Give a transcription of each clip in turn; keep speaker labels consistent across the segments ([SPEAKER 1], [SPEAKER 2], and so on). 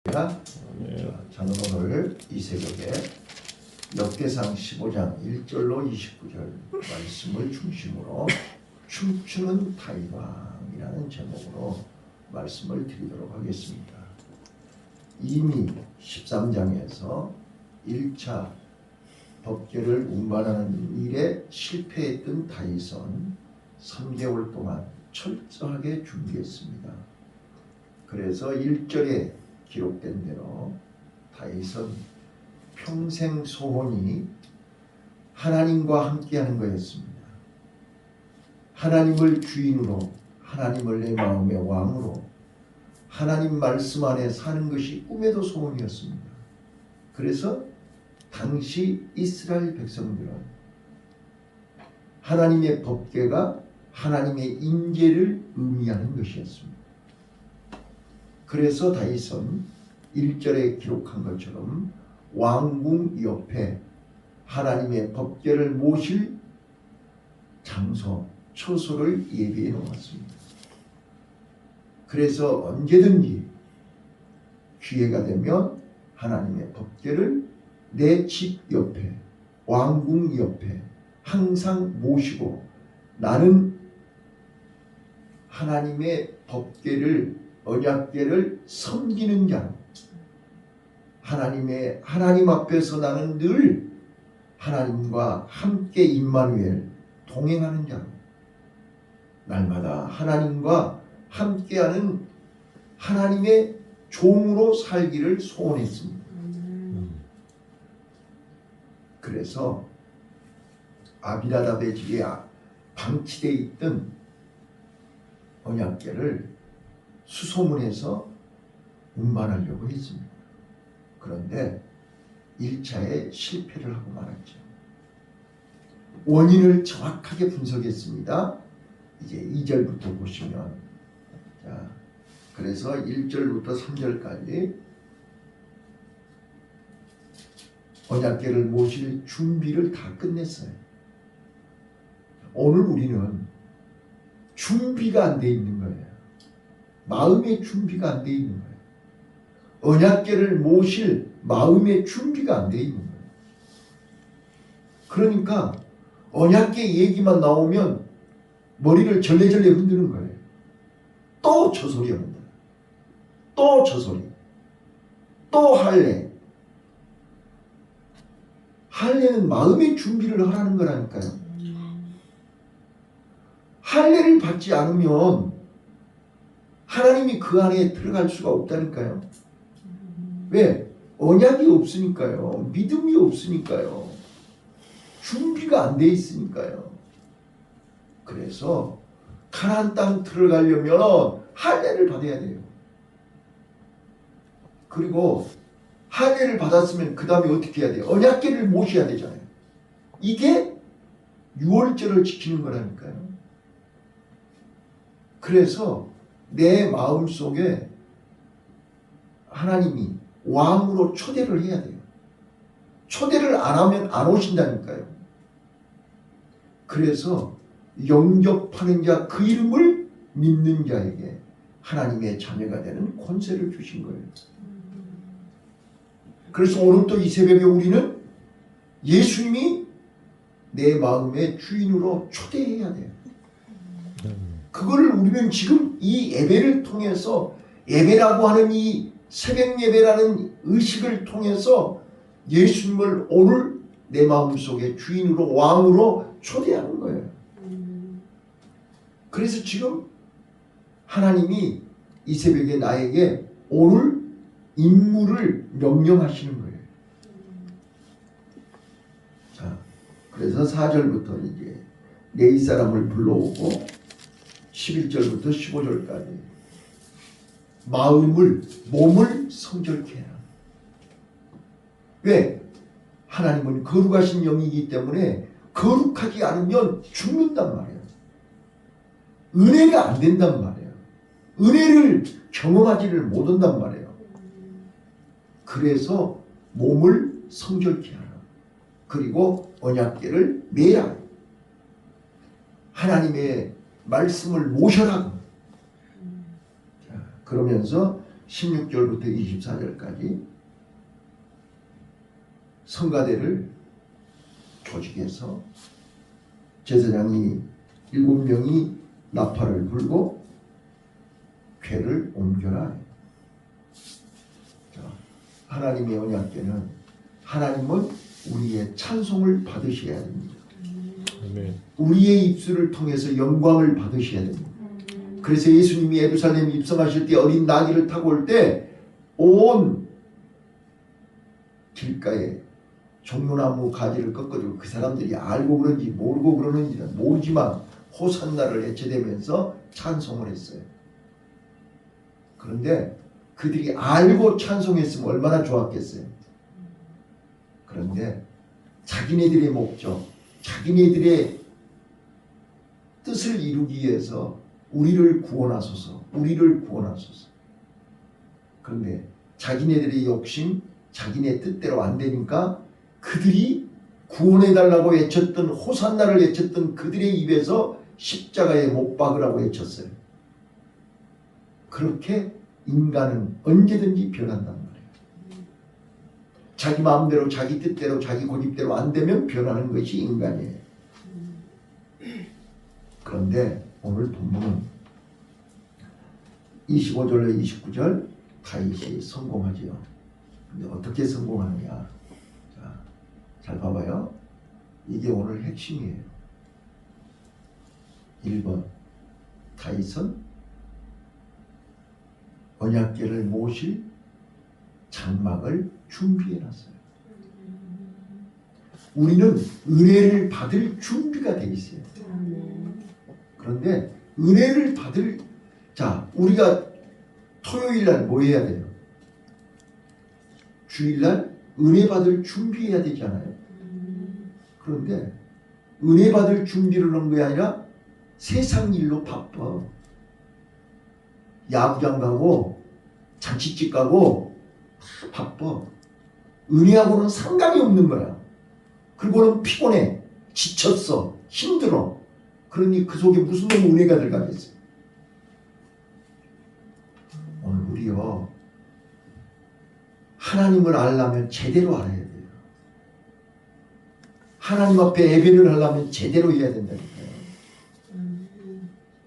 [SPEAKER 1] 저는 오늘 이 새벽에 역대상 15장 1절로 29절 말씀을 중심으로 춤추는 다윗왕이라는 제목으로 말씀을 드리도록 하겠습니다. 이미 13장에서 1차 법궤를 운반하는 일에 실패했던 다윗은 3개월 동안 철저하게 준비했습니다. 그래서 1절에 기록된 대로 다윗은 평생 소원이 하나님과 함께하는 거였습니다. 하나님을 주인으로, 하나님을 내 마음의 왕으로, 하나님 말씀 안에 사는 것이 꿈에도 소원이었습니다. 그래서 당시 이스라엘 백성들은 하나님의 법궤가 하나님의 임재를 의미하는 것이었습니다. 그래서 다윗은 1절에 기록한 것처럼 왕궁 옆에 하나님의 법궤를 모실 장소, 처소를 예비해 놓았습니다. 그래서 언제든지 기회가 되면 하나님의 법궤를 내 집 옆에, 왕궁 옆에 항상 모시고 나는 하나님의 법궤를, 언약궤를 섬기는 자로, 하나님 앞에서 나는 늘 하나님과 함께 임마누엘 동행하는 자로, 날마다 하나님과 함께하는 하나님의 종으로 살기를 소원했습니다. 그래서 아비나답의 집에 방치되어 있던 언약궤를 수소문해서 운반하려고 했습니다. 그런데 1차에 실패를 하고 말았죠. 원인을 정확하게 분석했습니다. 이제 2절부터 보시면, 자, 그래서 1절부터 3절까지 언약궤를 모실 준비를 다 끝냈어요. 오늘 우리는 준비가 안 돼 있는 거예요. 마음의 준비가 안 돼 있는 거예요. 언약궤를 모실 마음의 준비가 안 돼 있는 거예요. 그러니까 언약궤 얘기만 나오면 머리를 절레절레 흔드는 거예요. 또 저 소리 합니다. 또 저 소리. 또 할례. 할례는 마음의 준비를 하라는 거라니까요. 할례를 받지 않으면 하나님이 그 안에 들어갈 수가 없다니까요. 왜? 언약이 없으니까요. 믿음이 없으니까요. 준비가 안 돼 있으니까요. 그래서 가나안 땅 들어가려면 할례를 받아야 돼요. 그리고 할례를 받았으면 그 다음에 어떻게 해야 돼요? 언약궤를 모셔야 되잖아요. 이게 유월절을 지키는 거라니까요. 그래서 내 마음속에 하나님이 왕으로 초대를 해야 돼요. 초대를 안 하면 안 오신다니까요. 그래서 영접하는 자, 그 이름을 믿는 자에게 하나님의 자녀가 되는 권세를 주신 거예요. 그래서 오늘 또 이 새벽에 우리는 예수님이 내 마음의 주인으로 초대해야 돼요. 그거를 우리는 지금 이 예배를 통해서, 예배라고 하는 이 새벽 예배라는 의식을 통해서 예수님을 오늘 내 마음속에 주인으로, 왕으로 초대하는 거예요. 그래서 지금 하나님이 이 새벽에 나에게 오늘 임무를 명령하시는 거예요. 자, 그래서 4절부터 이제 내 이사람을 불러오고 11절부터 15절까지 몸을 성결케 해라. 왜? 하나님은 거룩하신 영이기 때문에 거룩하지 않으면 죽는단 말이에요. 은혜가 안 된단 말이에요. 은혜를 경험하지를 못한단 말이에요. 그래서 몸을 성결케 하라. 그리고 언약궤를 매라. 하나님의 말씀을 모셔라. 자, 그러면서 16절부터 24절까지 성가대를 조직해서 제사장이 7명이 나팔을 불고 궤를 옮겨라. 하나님의 언약궤는 하나님은 우리의 찬송을 받으셔야 됩니다. 우리의 입술을 통해서 영광을 받으셔야 됩니다. 그래서 예수님이 예루살렘 입성하실 때 어린 나귀를 타고 올 때 온 길가에 종려나무 가지를 꺾어주고 그 사람들이 알고 그런지 모르고 그러는지는 모르지만 호산나를 외쳐대면서 찬송을 했어요. 그런데 그들이 알고 찬송했으면 얼마나 좋았겠어요. 그런데 자기네들의 목적, 자기네들의 뜻을 이루기 위해서 우리를 구원하소서, 우리를 구원하소서. 그런데 자기네들의 욕심, 자기네 뜻대로 안 되니까 그들이 구원해달라고 외쳤던 호산나를 외쳤던 그들의 입에서 십자가에 못 박으라고 외쳤어요. 그렇게 인간은 언제든지 변한단 말이에요. 자기 마음대로 자기 뜻대로 자기 고집대로 안 되면 변하는 것이 인간이에요. 그런데 오늘 본문은 25절로 29절 다윗이 성공하지요. 근데 어떻게 성공하느냐. 자, 잘 봐봐요. 이게 오늘 핵심이에요. 1번 다윗은 언약궤를 모실 장막을 준비해놨어요. 우리는 은혜를 받을 준비가 되어 있어요. 그런데 은혜를 받을 우리가 토요일날 뭐 해야 돼요? 주일날 은혜 받을 준비해야 되잖아요. 그런데 은혜 받을 준비를 한 게 아니라 세상 일로 바빠. 야구장 가고 잔치집 가고 다 바빠. 은혜하고는 상관이 없는 거야. 그리고는 피곤해, 지쳤어, 힘들어. 그러니 그 속에 무슨 놈의 은혜가 들어가겠어요. 오늘 우리요 하나님을 알려면 제대로 알아야 돼요. 하나님 앞에 예배를 하려면 제대로 해야 된다니까요.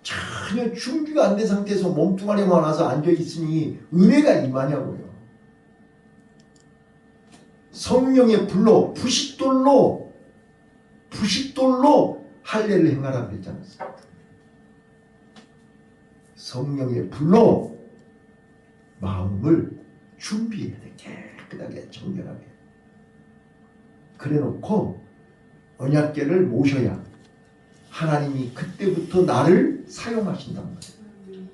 [SPEAKER 1] 전혀 준비가 안 된 상태에서 몸뚱아리만 와서 앉아있으니 은혜가 임하냐고요. 성령의 불로 부식돌로 할례를 행하라고 했지 않았어요. 성령의 불로 마음을 준비해야 돼. 깨끗하게 정결하게. 그래놓고 언약궤를 모셔야 하나님이 그때부터 나를 사용하신단 말이에요.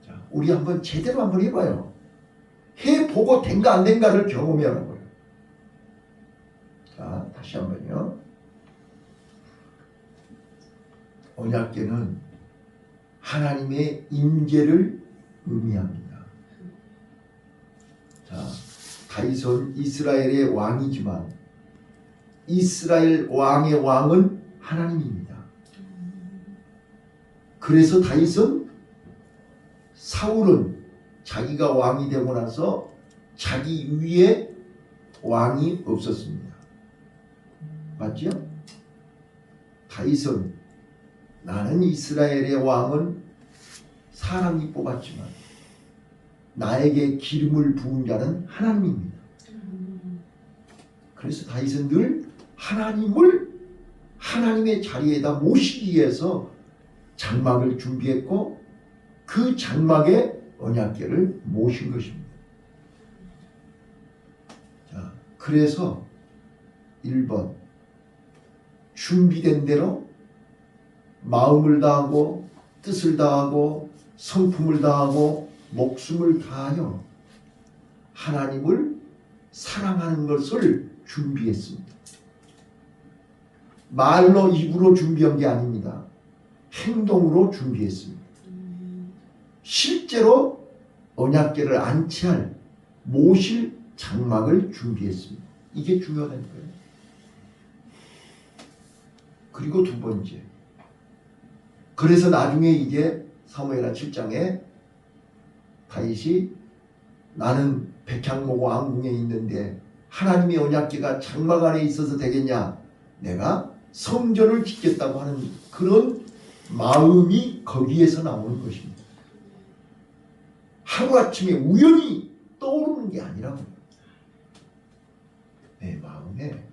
[SPEAKER 1] 자, 우리 한번 제대로 한번 해봐요. 해보고 된가 안 된가를 경험해라고요. 자, 다시 한번요. 언약궤는 하나님의 임재를 의미합니다. 자, 다윗은 이스라엘의 왕이지만 이스라엘 왕의 왕은 하나님입니다. 그래서 다윗은 사울은 자기가 왕이 되고 나서 자기 위에 왕이 없었습니다. 맞죠? 다윗은 나는 이스라엘의 왕은 사람이 뽑았지만 나에게 기름을 부은 자는 하나님입니다. 그래서 다윗은 늘 하나님을 하나님의 자리에다 모시기 위해서 장막을 준비했고 그 장막에 언약궤를 모신 것입니다. 자, 그래서 1번 준비된 대로 마음을 다하고 뜻을 다하고 성품을 다하고 목숨을 다하여 하나님을 사랑하는 것을 준비했습니다. 말로 입으로 준비한 게 아닙니다. 행동으로 준비했습니다. 실제로 언약궤를 안치할 모실 장막을 준비했습니다. 이게 중요하다는 거예요. 그리고 두 번째, 그래서 나중에 이제 사무엘하 7장에 다윗이 나는 백향목 왕궁에 있는데 하나님의 언약궤가 장막 안에 있어서 되겠냐? 내가 성전을 짓겠다고 하는 그런 마음이 거기에서 나오는 것입니다. 하루아침에 우연히 떠오르는 게 아니라고. 내 마음에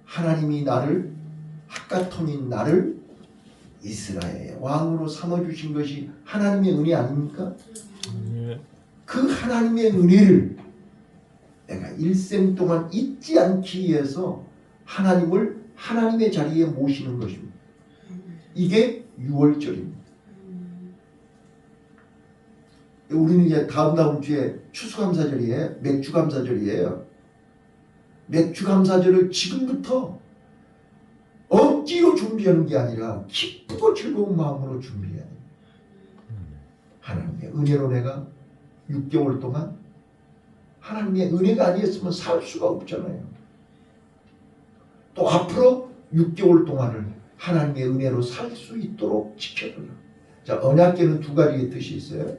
[SPEAKER 1] 하나님이 나를 학가통인 나를 이스라엘의 왕으로 삼아주신 것이 하나님의 은혜 아닙니까? 그 하나님의 은혜를 내가 일생 동안 잊지 않기 위해서 하나님을 하나님의 자리에 모시는 것입니다. 이게 6월절입니다. 우리는 이제 다음 주에 추수감사절이에요. 맥주감사절이에요. 맥주감사절을 지금부터 억지로 준비하는 게 아니라 기쁘고 즐거운 마음으로 준비해야 돼요. 하나님의 은혜로 내가 6개월 동안 하나님의 은혜가 아니었으면 살 수가 없잖아요. 또 앞으로 6개월 동안을 하나님의 은혜로 살 수 있도록 지켜줘요. 자, 언약궤는 두 가지의 뜻이 있어요.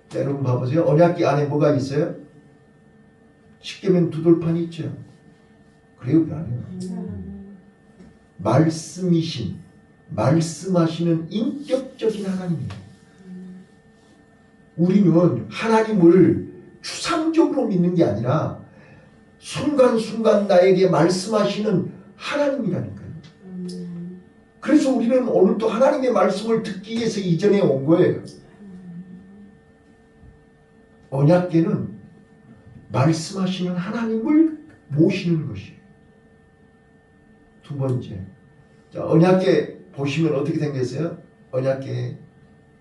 [SPEAKER 1] 자, 여러분 봐보세요. 언약궤 안에 뭐가 있어요? 십계명 두돌판이 있죠. 그래요, 그러네요. 말씀이신, 말씀하시는 인격적인 하나님이에요. 우리는 하나님을 추상적으로 믿는 게 아니라 순간순간 나에게 말씀하시는 하나님이라니까요. 그래서 우리는 오늘 또 하나님의 말씀을 듣기 위해서 이전에 온 거예요. 언약궤는 말씀하시는 하나님을 모시는 것이에요. 두 번째, 자, 언약궤 보시면 어떻게 생겼어요? 언약궤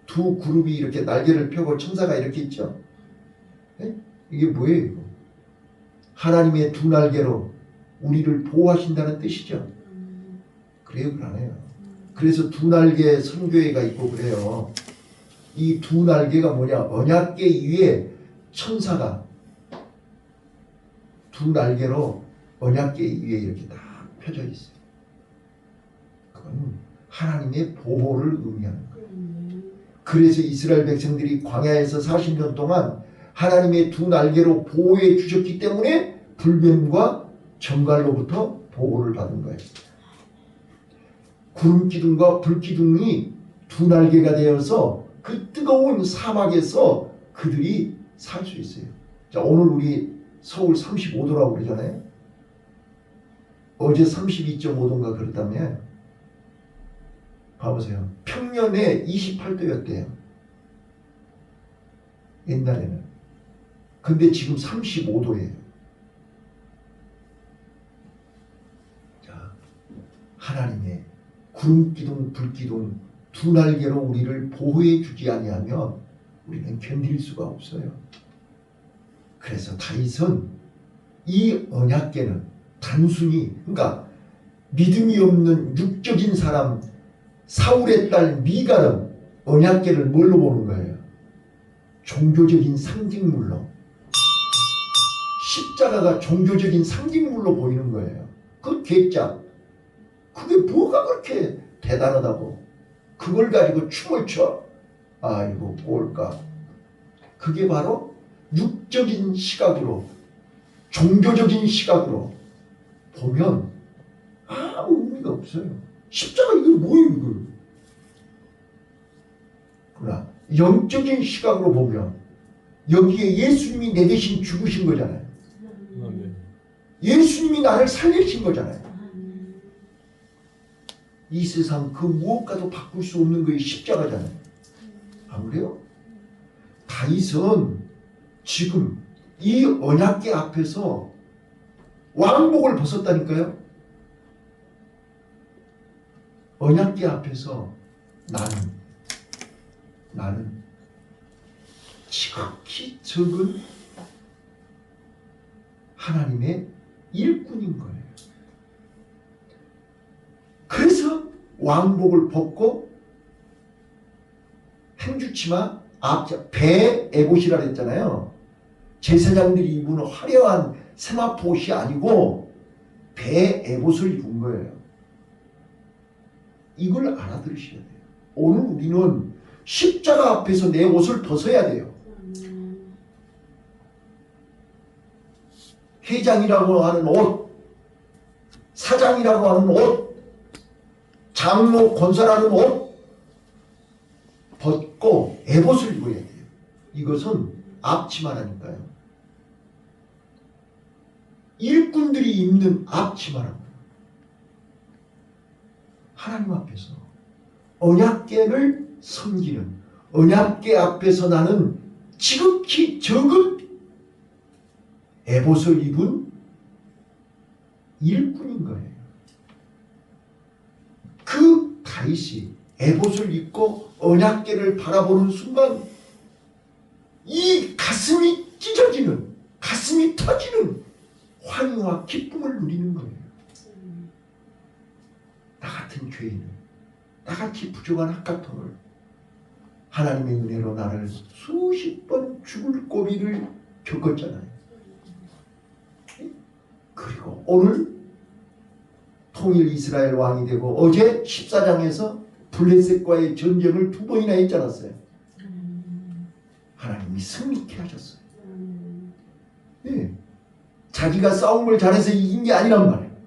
[SPEAKER 1] 두 그룹이 이렇게 날개를 펴고 천사가 이렇게 있죠. 네? 이게 뭐예요? 이거? 하나님의 두 날개로 우리를 보호하신다는 뜻이죠. 그래요, 그러네요. 그래서 두 날개 선교회가 있고 그래요. 이 두 날개가 뭐냐? 언약궤 위에 천사가 두 날개로 언약궤 위에 이렇게 다 펴져 있어요. 그건 하나님의 보호를 의미하는 거예요. 그래서 이스라엘 백성들이 광야에서 40년 동안 하나님의 두 날개로 보호해 주셨기 때문에 불뱀과 정갈로부터 보호를 받은 거예요. 구름기둥과 불기둥이 두 날개가 되어서 그 뜨거운 사막에서 그들이 살 수 있어요. 자, 오늘 우리 서울 35도라고 그러잖아요. 어제 32.5도인가 그랬다며. 봐보세요. 평년에 28도였대요. 옛날에는. 근데 지금 35도예요. 자, 하나님의 구름기둥, 불기둥 두 날개로 우리를 보호해 주지 아니하면 우리는 견딜 수가 없어요. 그래서 다윗은 이 언약궤는 단순히, 그러니까 믿음이 없는 육적인 사람 사울의 딸 미갈은 언약궤를 뭘로 보는 거예요? 종교적인 상징물로. 십자가가 종교적인 상징물로 보이는 거예요. 그 궤자, 그게 뭐가 그렇게 대단하다고 그걸 가지고 춤을 춰? 아이고 뭘까? 그게 바로 육적인 시각으로, 종교적인 시각으로 보면 아무 의미가 없어요. 십자가 이게 뭐예요 이거? 그러나 영적인 시각으로 보면 여기에 예수님이 내 대신 죽으신 거잖아요. 예수님이 나를 살리신 거잖아요. 이 세상 그 무엇과도 바꿀 수 없는 것이 십자가잖아요. 안 그래요? 다윗은 지금 이 언약궤 앞에서 왕복을 벗었다니까요. 언약궤 앞에서 나는 지극히 적은 하나님의 일꾼인 거예요. 그래서 왕복을 벗고 행주치마 배 에봇이라 그랬잖아요. 제사장들이 입은 화려한 세마포 옷이 아니고 배 에봇을 입은 거예요. 이걸 알아들으셔야 돼요. 오늘 우리는 십자가 앞에서 내 옷을 벗어야 돼요. 회장이라고 하는 옷, 사장이라고 하는 옷, 장로 권사라는 옷 벗고 에봇을 입어야 돼요. 이것은 앞치마라니까요. 일꾼들이 입는 앞치마랍니다. 하나님 앞에서 언약궤를 섬기는, 언약궤 앞에서 나는 지극히 적은 에봇을 입은 일꾼인 거예요. 그 다윗이 에봇을 입고 언약궤를 바라보는 순간 이 가슴이 찢어지는, 가슴이 터지는 환희와 기쁨을 누리는 거예요. 나 같은 죄인을, 나같이 부족한 학가통을 하나님의 은혜로 나를 수십 번 죽을 고비를 겪었잖아요. 그리고 오늘 통일 이스라엘 왕이 되고 어제 14장에서 블레셋과의 전쟁을 2번이나 했지 않았어요. 하나님이 승리케 하셨어요. 네. 자기가 싸움을 잘해서 이긴 게 아니란 말이에요.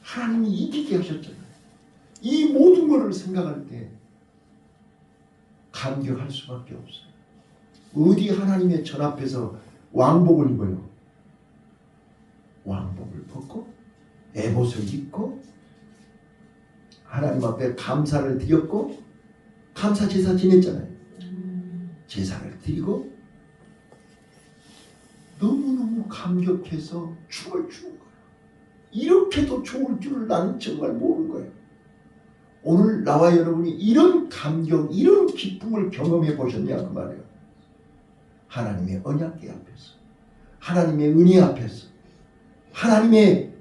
[SPEAKER 1] 하나님이 이기게 하셨잖아요. 이 모든 것을 생각할 때 감격할 수밖에 없어요. 어디 하나님의 전 앞에서 왕복을 입어요. 왕복을 벗고 에봇을 입고 하나님 앞에 감사를 드렸고 감사 제사 지냈잖아요. 제사를 드리고 너무너무 감격해서 춤을 추는 거예요. 이렇게도 좋을 줄을 나는 정말 모르는 거예요. 오늘 나와 여러분이 이런 감격, 이런 기쁨을 경험해 보셨냐 그 말이에요. 하나님의 언약궤 앞에서, 하나님의 은혜 앞에서, 하나님의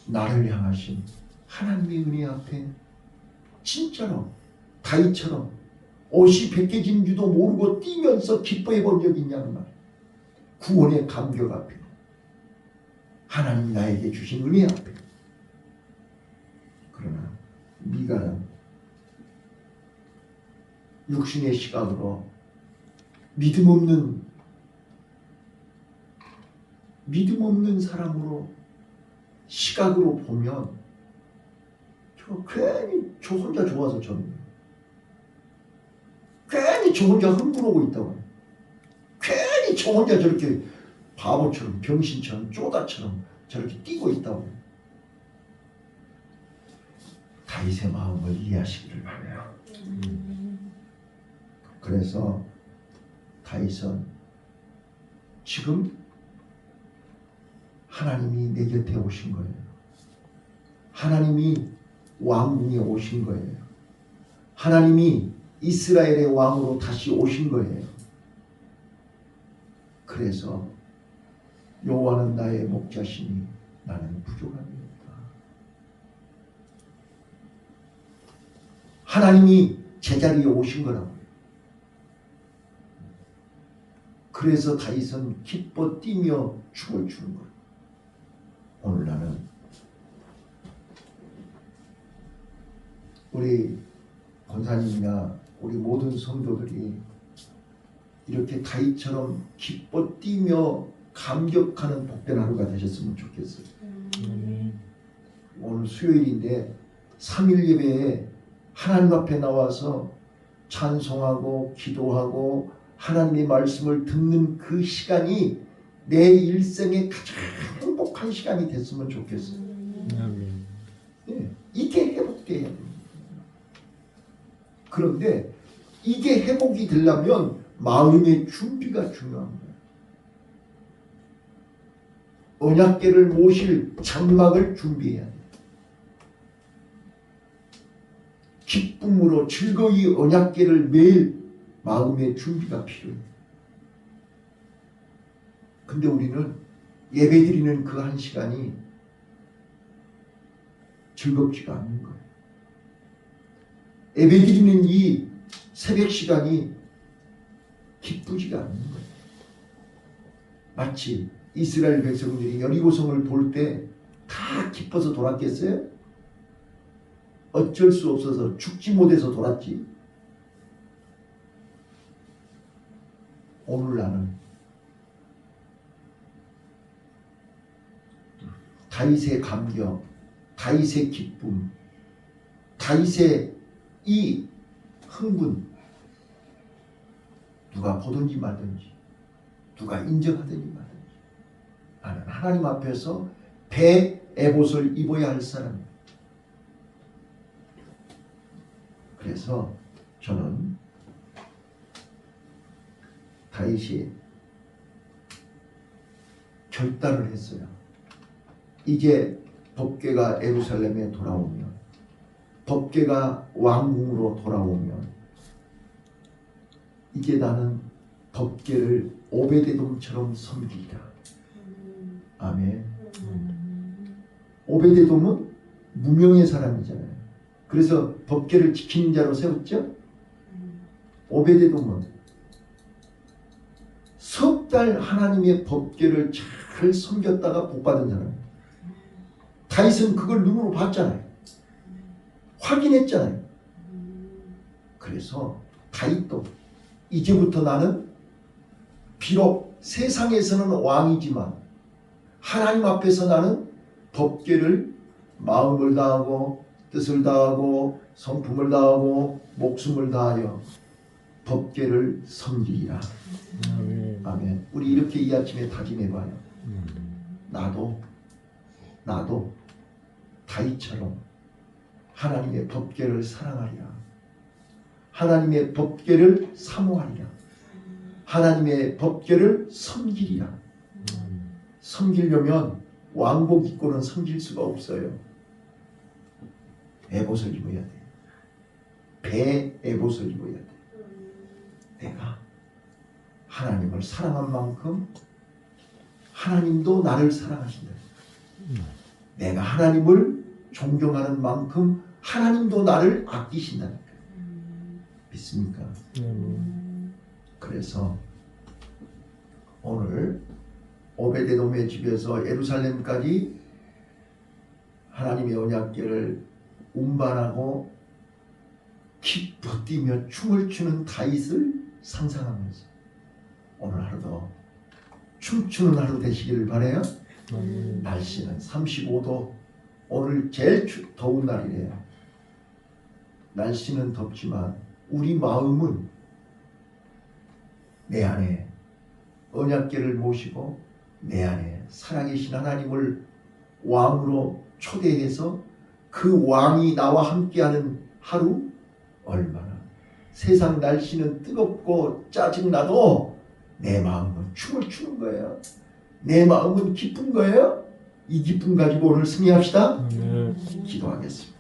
[SPEAKER 1] 나를 향하신 하나님의 은혜 앞에 진짜로 다윗처럼 옷이 벗겨진 줄도 모르고 뛰면서 기뻐해 본 적이 있냐는 말. 구원의 감격 앞에, 하나님 나에게 주신 은혜 앞에. 그러나 미가는 육신의 시각으로 믿음 없는 사람으로 시각으로 보면 괜히 저 혼자 좋아서 저는 괜히 저 혼자 흥분하고 있다고, 괜히 저 혼자 저렇게 바보처럼 병신처럼 쪼다처럼 저렇게 뛰고 있다고. 다윗의 마음을 이해하시기를 바라요. 그래서 다윗은 지금 하나님이 내 곁에 오신 거예요. 하나님이 왕궁에 오신 거예요. 하나님이 이스라엘의 왕으로 다시 오신 거예요. 그래서 여호와는 나의 목자시니 나는 부족합니다. 하나님이 제자리에 오신 거라고요. 그래서 다윗은 기뻐 뛰며 춤을 추는 거예요. 오늘 나는 우리 권사님이나 우리 모든 성도들이 이렇게 다윗처럼 기뻐 뛰며 감격하는 복된 하루가 되셨으면 좋겠어요. 오늘 수요일인데 3일 예배에 하나님 앞에 나와서 찬송하고 기도하고 하나님의 말씀을 듣는 그 시간이 내 일생의 가장 행복한 시간이 됐으면 좋겠어요. 네, 이게 회복돼야 됩니다. 그런데 이게 회복이 되려면 마음의 준비가 중요한 거예요. 언약궤를 모실 장막을 준비해야 돼요. 기쁨으로 즐거이 언약궤를 매일 마음의 준비가 필요해요. 근데 우리는 예배드리는 그 한 시간이 즐겁지가 않는 거예요. 예배드리는 이 새벽 시간이 기쁘지가 않는 거예요. 마치 이스라엘 백성들이 여리고성을 돌 때 다 기뻐서 돌았겠어요? 어쩔 수 없어서 죽지 못해서 돌았지. 오늘 나는 다윗의 감격, 다윗의 기쁨, 다윗의 이 흥분, 누가 보든지 말든지, 누가 인정하든지 말든지, 나는 하나님 앞에서 배 에봇을 입어야 할 사람이에요. 그래서 저는 다윗이 결단을 했어요. 이제 법궤가 예루살렘에 돌아오면, 법궤가 왕궁으로 돌아오면 이제 나는 법궤를 오베데돔처럼 섬기리라. 아멘. 오베데돔은 무명의 사람이잖아요. 그래서 법궤를 지키는 자로 세웠죠. 오베데돔은 석 달 하나님의 법궤를 잘 섬겼다가 복받은 사람이에요. 다윗은 그걸 눈으로 봤잖아요. 확인했잖아요. 그래서 다윗도 이제부터 나는 비록 세상에서는 왕이지만 하나님 앞에서 나는 법궤를 마음을 다하고 뜻을 다하고 성품을 다하고 목숨을 다하여 법궤를 섬기리라. 아멘. 우리 이렇게 이 아침에 다짐해봐요. 나도 다윗처럼 하나님의 법궤를 사랑하리라. 하나님의 법궤를 사모하리라. 하나님의 법궤를 섬기리라. 섬기려면 왕복 입고는 섬길 수가 없어요. 에봇을 입어야 돼. 배 에봇을 입어야 돼. 내가 하나님을 사랑한 만큼 하나님도 나를 사랑하신다. 내가 하나님을 존경하는 만큼 하나님도 나를 아끼신다니까. 믿습니까? 그래서 오늘 오베데돔의 집에서 예루살렘까지 하나님의 언약궤를 운반하고 기뻐 뛰며 춤을 추는 다윗을 상상하면서 오늘 하루도 춤추는 하루 되시기를 바라요. 날씨는 35도, 오늘 제일 더운 날이래요. 날씨는 덥지만 우리 마음은 내 안에 언약궤를 모시고 내 안에 살아계신 하나님을 왕으로 초대해서 그 왕이 나와 함께하는 하루, 얼마나 세상 날씨는 뜨겁고 짜증나도 내 마음은 춤을 추는 거예요. 내 마음은 기쁜 거예요. 이 기쁨 가지고 오늘 승리합시다. 기도하겠습니다.